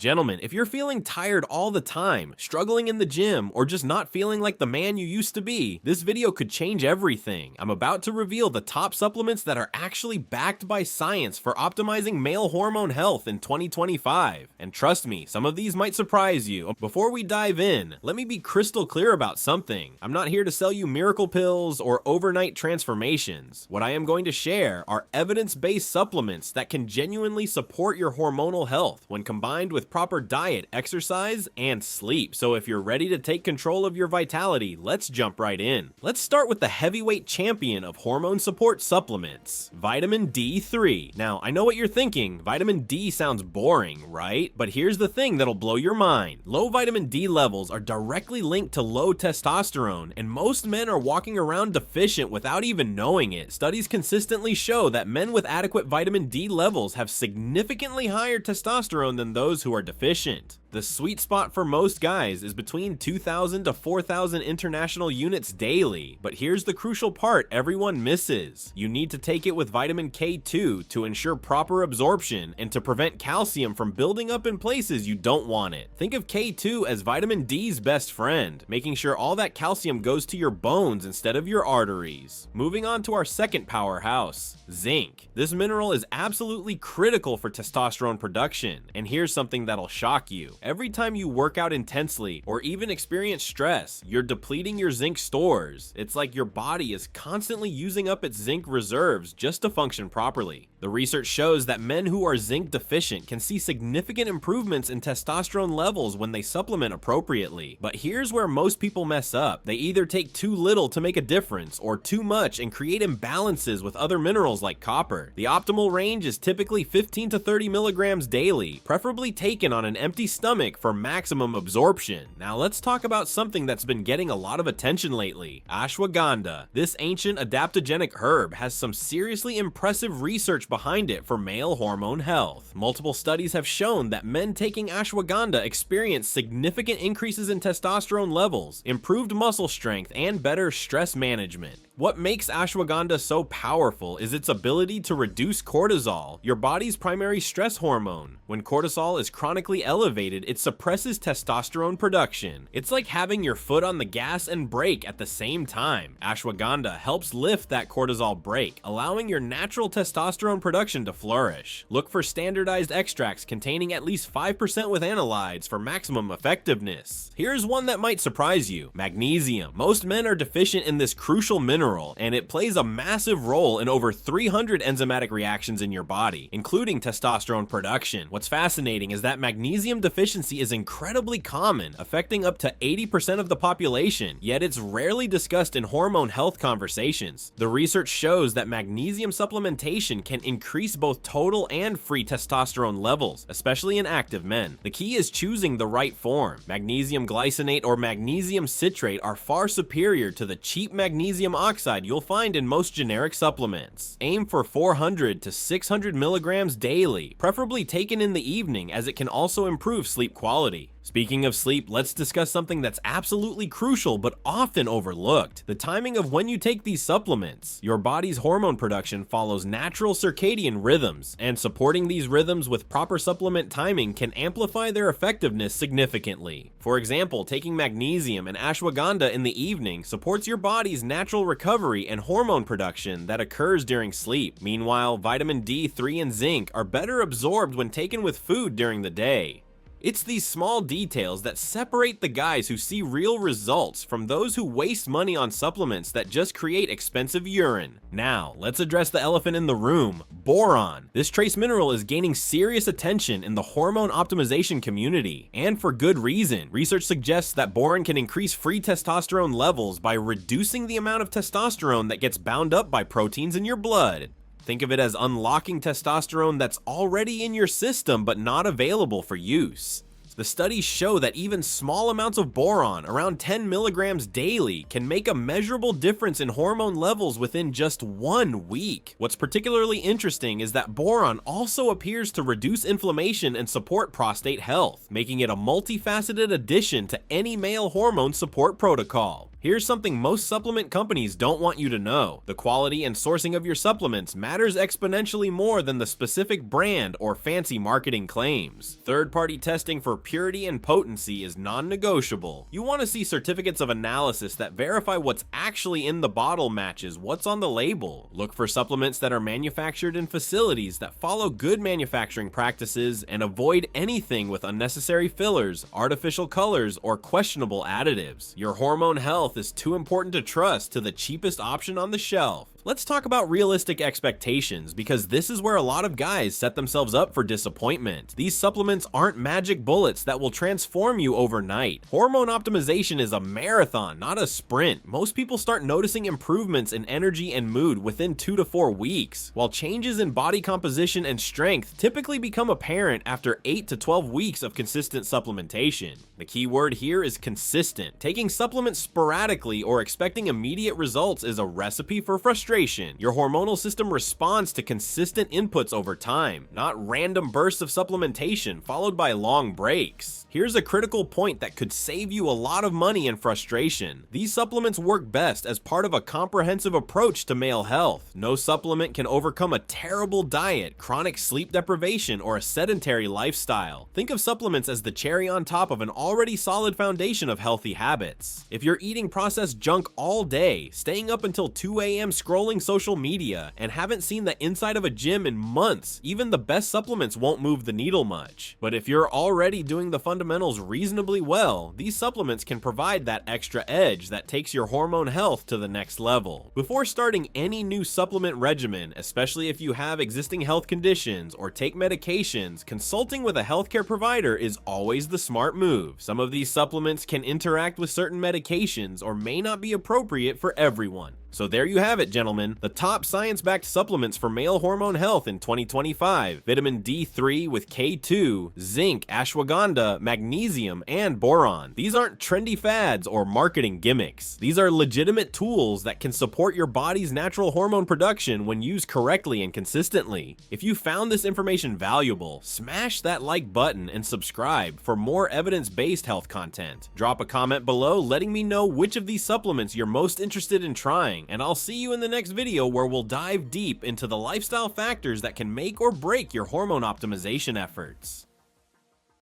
Gentlemen, if you're feeling tired all the time, struggling in the gym, or just not feeling like the man you used to be, this video could change everything. I'm about to reveal the top supplements that are actually backed by science for optimizing male hormone health in 2025. And trust me, some of these might surprise you. Before we dive in, let me be crystal clear about something. I'm not here to sell you miracle pills or overnight transformations. What I am going to share are evidence-based supplements that can genuinely support your hormonal health when combined with proper diet, exercise, and sleep. So if you're ready to take control of your vitality, let's jump right in. Let's start with the heavyweight champion of hormone support supplements, vitamin D3. Now, I know what you're thinking, vitamin D sounds boring, right? But here's the thing that'll blow your mind. Low vitamin D levels are directly linked to low testosterone, and most men are walking around deficient without even knowing it. Studies consistently show that men with adequate vitamin D levels have significantly higher testosterone than those who are deficient. The sweet spot for most guys is between 2,000 to 4,000 international units daily, but here's the crucial part everyone misses. You need to take it with vitamin K2 to ensure proper absorption and to prevent calcium from building up in places you don't want it. Think of K2 as vitamin D's best friend, making sure all that calcium goes to your bones instead of your arteries. Moving on to our second powerhouse, zinc. This mineral is absolutely critical for testosterone production, and here's something that'll shock you. Every time you work out intensely or even experience stress, you're depleting your zinc stores. It's like your body is constantly using up its zinc reserves just to function properly. The research shows that men who are zinc deficient can see significant improvements in testosterone levels when they supplement appropriately. But here's where most people mess up. They either take too little to make a difference or too much and create imbalances with other minerals like copper. The optimal range is typically 15 to 30 milligrams daily, preferably taken on an empty stomach for maximum absorption. Now let's talk about something that's been getting a lot of attention lately, ashwagandha. This ancient adaptogenic herb has some seriously impressive research behind it for male hormone health. Multiple studies have shown that men taking ashwagandha experience significant increases in testosterone levels, improved muscle strength, and better stress management. What makes ashwagandha so powerful is its ability to reduce cortisol, your body's primary stress hormone. When cortisol is chronically elevated, it suppresses testosterone production. It's like having your foot on the gas and brake at the same time. Ashwagandha helps lift that cortisol brake, allowing your natural testosterone production to flourish. Look for standardized extracts containing at least 5% with analytes for maximum effectiveness. Here's one that might surprise you, magnesium. Most men are deficient in this crucial mineral, and it plays a massive role in over 300 enzymatic reactions in your body, including testosterone production. What's fascinating is that magnesium deficiency is incredibly common, affecting up to 80% of the population, yet it's rarely discussed in hormone health conversations. The research shows that magnesium supplementation can increase both total and free testosterone levels, especially in active men. The key is choosing the right form. Magnesium glycinate or magnesium citrate are far superior to the cheap magnesium oxide you'll find in most generic supplements. Aim for 400 to 600 milligrams daily, preferably taken in the evening, as it can also improve sleep quality. Speaking of sleep, let's discuss something that's absolutely crucial but often overlooked: the timing of when you take these supplements. Your body's hormone production follows natural circadian rhythms, and supporting these rhythms with proper supplement timing can amplify their effectiveness significantly. For example, taking magnesium and ashwagandha in the evening supports your body's natural recovery and hormone production that occurs during sleep. Meanwhile, vitamin D3 and zinc are better absorbed when taken with food during the day. It's these small details that separate the guys who see real results from those who waste money on supplements that just create expensive urine. Now, let's address the elephant in the room, boron. This trace mineral is gaining serious attention in the hormone optimization community, and for good reason. Research suggests that boron can increase free testosterone levels by reducing the amount of testosterone that gets bound up by proteins in your blood. Think of it as unlocking testosterone that's already in your system but not available for use. The studies show that even small amounts of boron, around 10 milligrams daily, can make a measurable difference in hormone levels within just 1 week. What's particularly interesting is that boron also appears to reduce inflammation and support prostate health, making it a multifaceted addition to any male hormone support protocol. Here's something most supplement companies don't want you to know. The quality and sourcing of your supplements matters exponentially more than the specific brand or fancy marketing claims. Third-party testing for purity and potency is non-negotiable. You want to see certificates of analysis that verify what's actually in the bottle matches what's on the label. Look for supplements that are manufactured in facilities that follow good manufacturing practices and avoid anything with unnecessary fillers, artificial colors, or questionable additives. Your hormone health is too important to trust to the cheapest option on the shelf. Let's talk about realistic expectations, because this is where a lot of guys set themselves up for disappointment. These supplements aren't magic bullets that will transform you overnight. Hormone optimization is a marathon, not a sprint. Most people start noticing improvements in energy and mood within 2 to 4 weeks, while changes in body composition and strength typically become apparent after 8 to 12 weeks of consistent supplementation. The key word here is consistent. Taking supplements sporadically or expecting immediate results is a recipe for frustration. Your hormonal system responds to consistent inputs over time, not random bursts of supplementation followed by long breaks. Here's a critical point that could save you a lot of money and frustration. These supplements work best as part of a comprehensive approach to male health. No supplement can overcome a terrible diet, chronic sleep deprivation, or a sedentary lifestyle. Think of supplements as the cherry on top of an already solid foundation of healthy habits. If you're eating processed junk all day, staying up until 2 a.m. scrolling social media, and haven't seen the inside of a gym in months, even the best supplements won't move the needle much. But if you're already doing the fundamentals reasonably well, these supplements can provide that extra edge that takes your hormone health to the next level. Before starting any new supplement regimen, especially if you have existing health conditions or take medications, consulting with a healthcare provider is always the smart move. Some of these supplements can interact with certain medications or may not be appropriate for everyone. So there you have it, gentlemen, the top science-backed supplements for male hormone health in 2025. Vitamin D3 with K2, zinc, ashwagandha, magnesium, and boron. These aren't trendy fads or marketing gimmicks. These are legitimate tools that can support your body's natural hormone production when used correctly and consistently. If you found this information valuable, smash that like button and subscribe for more evidence-based health content. Drop a comment below letting me know which of these supplements you're most interested in trying, and I'll see you in the next video where we'll dive deep into the lifestyle factors that can make or break your hormone optimization efforts.